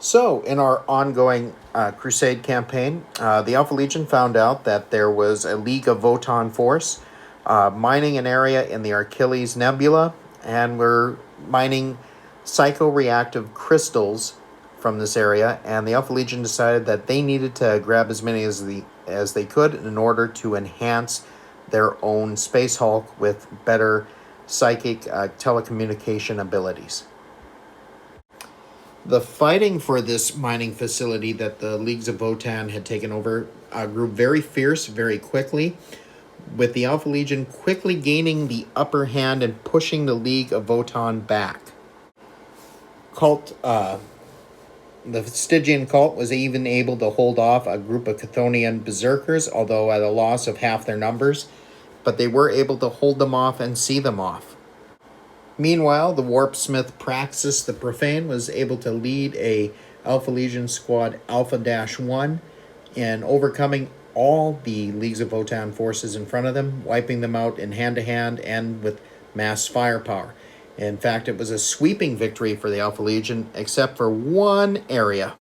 So, in our ongoing crusade campaign, the Alpha Legion found out that there was a League of Votan force mining an area in the Archilles nebula, and we're mining psychoreactive crystals from this area. And the Alpha Legion decided that they needed to grab as many as they could in order to enhance their own Space Hulk with better psychic telecommunication abilities. The fighting for this mining facility that the Leagues of Votan had taken over grew very fierce very quickly, with the Alpha Legion quickly gaining the upper hand and pushing the League of Votan back. The Stygian cult was even able to hold off a group of Chthonian berserkers, although at a loss of half their numbers, but they were able to hold them off and see them off. Meanwhile, the warpsmith Praxis the Profane was able to lead a Alpha Legion squad Alpha-1 in overcoming all the Leagues of Votan forces in front of them, wiping them out in hand-to-hand and with mass firepower. In fact, it was a sweeping victory for the Alpha Legion, except for one area.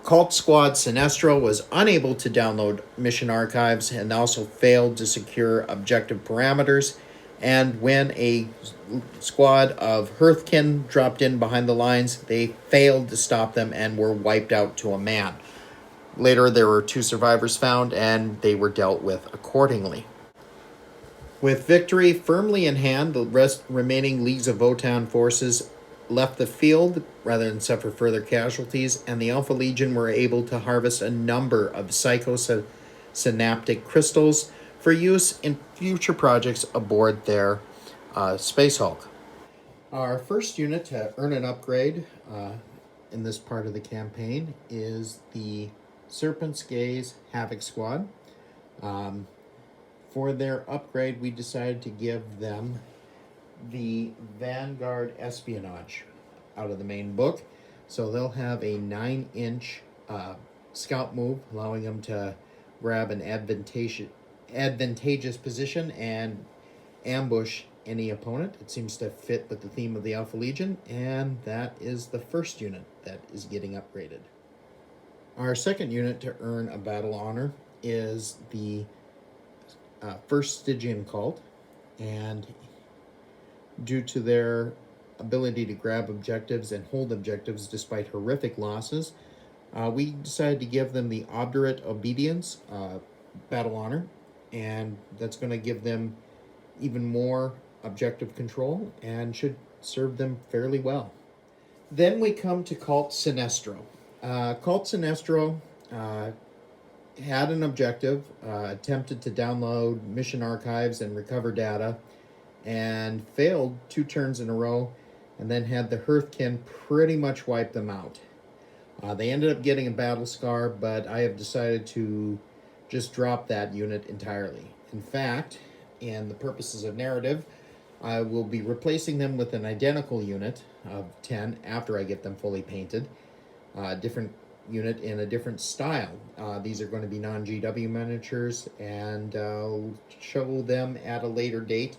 Cult Squad Sinestro was unable to download mission archives and also failed to secure objective parameters. And when a squad of Hearthkin dropped in behind the lines, they failed to stop them and were wiped out to a man. Later, there were 2 survivors found, and they were dealt with accordingly. With victory firmly in hand, the remaining Leagues of Votan forces left the field rather than suffer further casualties, and the Alpha Legion were able to harvest a number of psychosynaptic crystals for use in future projects aboard their Space Hulk. Our first unit to earn an upgrade in this part of the campaign is the Serpent's Gaze Havoc Squad. For their upgrade, we decided to give them the Vanguard Espionage out of the main book. So they'll have a 9-inch scout move, allowing them to grab an advantageous position and ambush any opponent. It seems to fit with the theme of the Alpha Legion, and that is the first unit that is getting upgraded. Our second unit to earn a battle honor is the first Stygian cult, and due to their ability to grab objectives and hold objectives despite horrific losses, we decided to give them the Obdurate Obedience battle honor, and that's going to give them even more objective control and should serve them fairly well. Then we come to Cult Sinestro. Cult Sinestro had an objective, attempted to download mission archives and recover data, and failed 2 turns in a row, and then had the Hearthkin pretty much wipe them out. They ended up getting a battle scar, but I have decided to just drop that unit entirely. In fact, in the purposes of narrative, I will be replacing them with an identical unit of 10 after I get them fully painted. Different unit in a different style. These are going to be non-GW miniatures, and I'll show them at a later date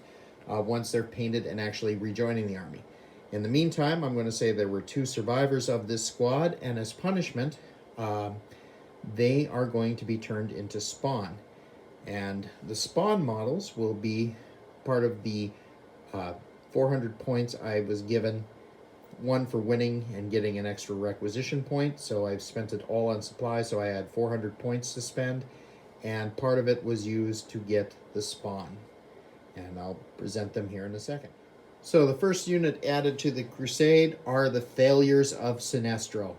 once they're painted and actually rejoining the army. In the meantime, I'm going to say there were 2 survivors of this squad, and as punishment, they are going to be turned into spawn. And the spawn models will be part of the 400 points I was given, one for winning and getting an extra requisition point, so I've spent it all on supply, so I had 400 points to spend, and part of it was used to get the spawn. And I'll present them here in a second. So the first unit added to the crusade are the Failures of Sinestro.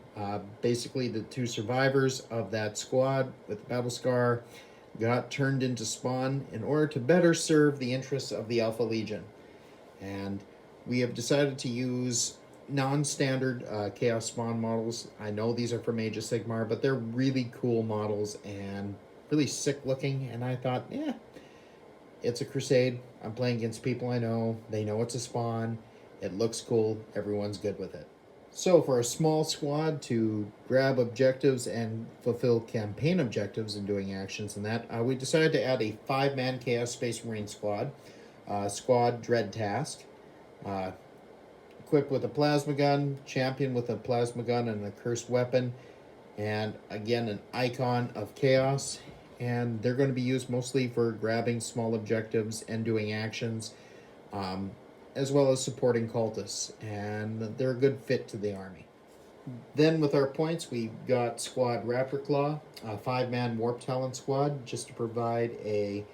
Basically, the 2 survivors of that squad with the battle scar got turned into spawn in order to better serve the interests of the Alpha Legion. And we have decided to use non-standard Chaos Spawn models. I know these are from Age of Sigmar, but they're really cool models and really sick looking, and I thought, it's a crusade. I'm playing against people I know. They know it's a spawn. It looks cool. Everyone's good with it. So for a small squad to grab objectives and fulfill campaign objectives and doing actions and that, we decided to add a 5-man Chaos Space Marine squad, Squad Dread Task. equipped with a plasma gun, champion with a plasma gun and a cursed weapon, and again an icon of chaos. And they're going to be used mostly for grabbing small objectives and doing actions, as well as supporting cultists, and they're a good fit to the army. Then with our points, we got Squad Raptor Claw, a 5-man Warp Talent squad, just to provide a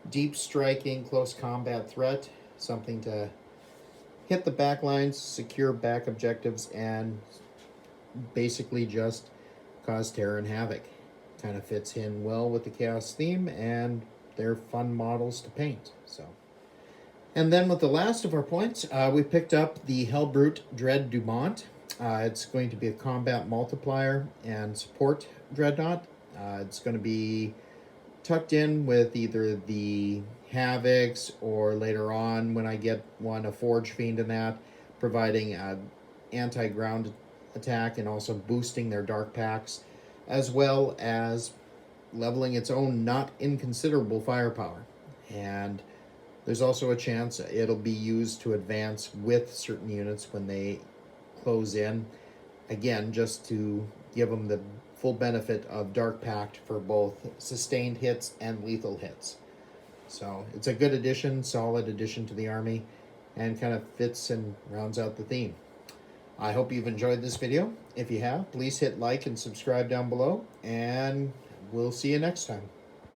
deep striking close combat threat, something to hit the back lines, secure back objectives, and basically just cause terror and havoc. Kind of fits in well with the Chaos theme, and they're fun models to paint. And then with the last of our points, we picked up the Hellbrute Dread Dumont. It's going to be a combat multiplier and support dreadnought. It's going to be tucked in with either the Havocs or later on when I get one, a Forge Fiend in that, providing anti-ground attack and also boosting their dark packs, as well as leveling its own not inconsiderable firepower. And there's also a chance it'll be used to advance with certain units when they close in. Again, just to give them the full benefit of Dark Pact for both sustained hits and lethal hits. So it's a good addition, solid addition to the army, and kind of fits and rounds out the theme. I hope you've enjoyed this video. If you have, please hit like and subscribe down below, and we'll see you next time.